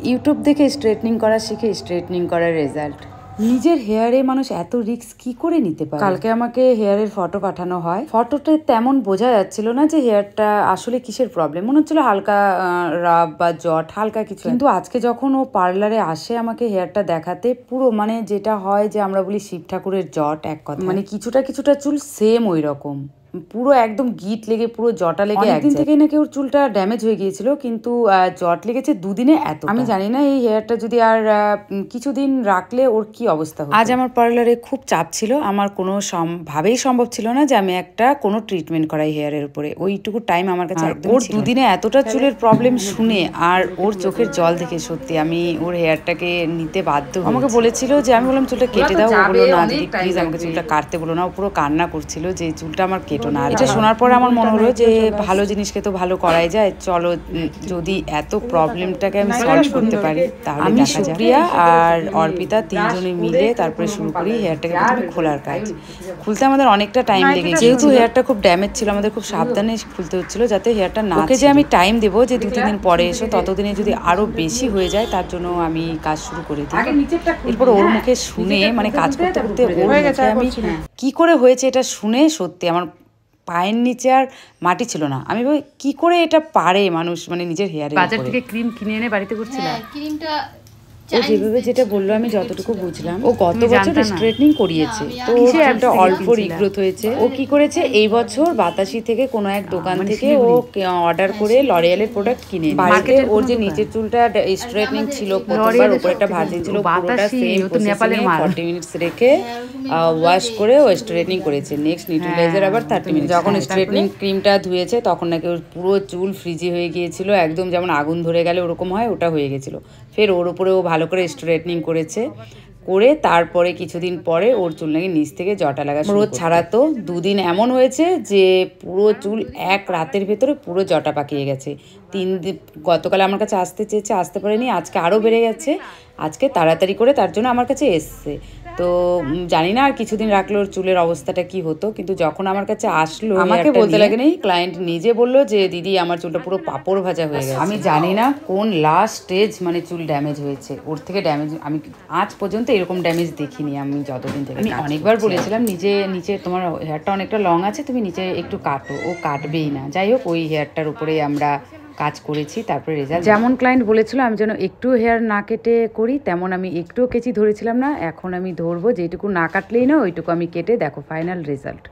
YouTube দেখে straightening করা শিখে স্ট্রেটনিং করার রেজাল্ট। নিজের হেয়ারে মানুষ এত রিস্ক কি করে নিতে পারে? কালকে আমাকে হেয়ারের ফটো পাঠানো হয়। ফটোতে তেমন বোঝা যাচ্ছিল না যে হেয়ারটা আসলে কিসের প্রবলেম। মনে হচ্ছিল হালকা রাব বা জট, হালকা কিছু। কিন্তু আজকে যখন ও পার্লারে আসে আমাকে হেয়ারটা দেখাতে, পুরো মানে যেটা হয় যে আমরা বলি শিব ঠাকুরের জট, এক কথা মানে কিছুটা কিছুটা চুল সেম ওই রকম, পুরো একদম গিট লেগে পুরো জটা লেগে। একদিন থেকেই নাকি ওর চুলটা ড্যামেজ হয়ে গিয়েছিল, কিন্তু জট লেগেছে দুদিনে এত। আমি জানি না এই হেয়ারটা যদি আর কিছুদিন রাখলে ওর কি অবস্থা হবে। আজ আমার পার্লারে খুব চাপ ছিল, আমার কোনো ভাবেই সম্ভব ছিল না যে আমি একটা কোনো ট্রিটমেন্ট করাই হেয়ারের উপরে। ওইটুকু টাইম আমার কাছে একদম। ওর দুদিনে এতটা চুলের প্রবলেম শুনে আর ওর চোখের জল দেখে সত্যি আমি ওর হেয়ারটাকে নিতে বাধ্য। আমাকে বলেছিল যে, আমি বললাম চুলটা কেটে দাও, ও বললো না দিদি প্লিজ আমাকে চুলটা কাটতে বলো না। ও পুরো কান্না করছিল যে চুলটা আমার কেটো না। এটা শোনার পর আমার মনে হলো যে ভালো জিনিসকে তো ভালো করাই যায়, চলো যদি এত প্রবলেমটাকে আমি সলভ করতে পারি তাহলে। আমি সুপ্রিয়া আর অর্পিতা তিনজনে মিলে তারপরে শুরু করি হেয়ারটাকে প্রথমে খোলার কাজ। খুলতে আমাদের অনেকটা টাইম লেগে, যেহেতু হেয়ারটা খুব ড্যামেজ ছিল আমাদের খুব সাবধানে খুলতে হচ্ছিল যাতে হেয়ারটা না। ওকে যে আমি টাইম দেবো যে 2-3 দিন পরে এসো, ততদিনে যদি আরো বেশি হয়ে যায় তার জন্য আমি কাজ শুরু করে দিই। এরপর ওর মুখে শুনে মানে কাজ করতে করতে ওর মুখে আমি কি করে হয়েছে এটা শুনে সত্যি আমার পায়ের নিচে আর মাটি ছিল না। আমি ভাবি কি করে এটা পারে মানুষ, মানে নিজের হেয়ারে। বাজার থেকে ক্রিম কিনে এনে বাড়িতে করছিলাম। ক্রিমটা ও যেভাবে যেটা বললো আমি যতটুকু বুঝলাম, ও গত বছর স্ট্রেটনিং করিয়েছে, তো একটা অল্প রিগ্রোথ হয়েছে। ও কি করেছে এই বছর বাতাসি থেকে কোনো এক দোকান থেকে ও অর্ডার করে লরিয়ালের প্রোডাক্ট কিনে বাড়িতে। ওর যে নিচের চুলটা স্ট্রেটনিং ছিল প্রথমবার, উপরে একটা ভার্জিন ছিল, পুরোটা সেম প্রসেসিং 40 মিনিটস রেখে ওয়াশ করে ও স্ট্রেটনিং করেছে। নেক্সট নিউট্রিলাইজার আবার 30 মিনিট। যখন স্ট্রেটনিং ক্রিমটা ধুয়েছে তখন নাকি ওর পুরো চুল ফ্রিজি হয়ে গিয়েছিল, একদম যেমন আগুন ধরে গেলে ওরকম হয় ওটা হয়ে গেছিল। ফের ওর উপরে ও ভালো করে স্ট্রেটনিং করেছে, করে তারপরে কিছুদিন পরে ওর চুল নাকি নিচ থেকে জটা লাগা শুরু। রোদ ছাড়াতো 2 দিন এমন হয়েছে যে পুরো চুল এক রাতের ভেতরে পুরো জটা পাকিয়ে গেছে। 3 দিন গতকাল আমার কাছে আসতে চেয়েছে, আসতে পারেনি, আজকে আরও বেড়ে গেছে। আজকে তাড়াতাড়ি করে তার জন্য আমার কাছে এসছে। তো জানি না আর কিছুদিন রাখলে ওর চুলের অবস্থাটা কি হতো, কিন্তু যখন আমার কাছে আসলো আমাকে বলতে লাগে নেই, ক্লায়েন্ট নিজে বললো যে দিদি আমার চুলটা পুরো পাপড় ভাজা হয়ে গেছে। আমি জানি না কোন লাস্ট স্টেজ মানে চুল ড্যামেজ হয়েছে, ওর থেকে ড্যামেজ আমি আজ পর্যন্ত এরকম ড্যামেজ দেখিনি। আমি যতদিন থেকে আমি অনেকবার বলেছিলাম নিচে তোমার হেয়ারটা অনেকটা লং আছে, তুমি নিচে একটু কাটো, ও কাটবেই না। যাই হোক ওই হেয়ারটার উপরেই আমরা কাজ করেছি, তারপরে রেজাল্ট যেমন ক্লায়েন্ট বলেছিল আমি যেন একটু হেয়ার না কেটে করি, তেমন আমি একটুও কেচি ধরেছিলাম না। এখন আমি ধরবো, যেটুকু না কাটলেই না ওইটুকু আমি কেটে, দেখো ফাইনাল রেজাল্ট।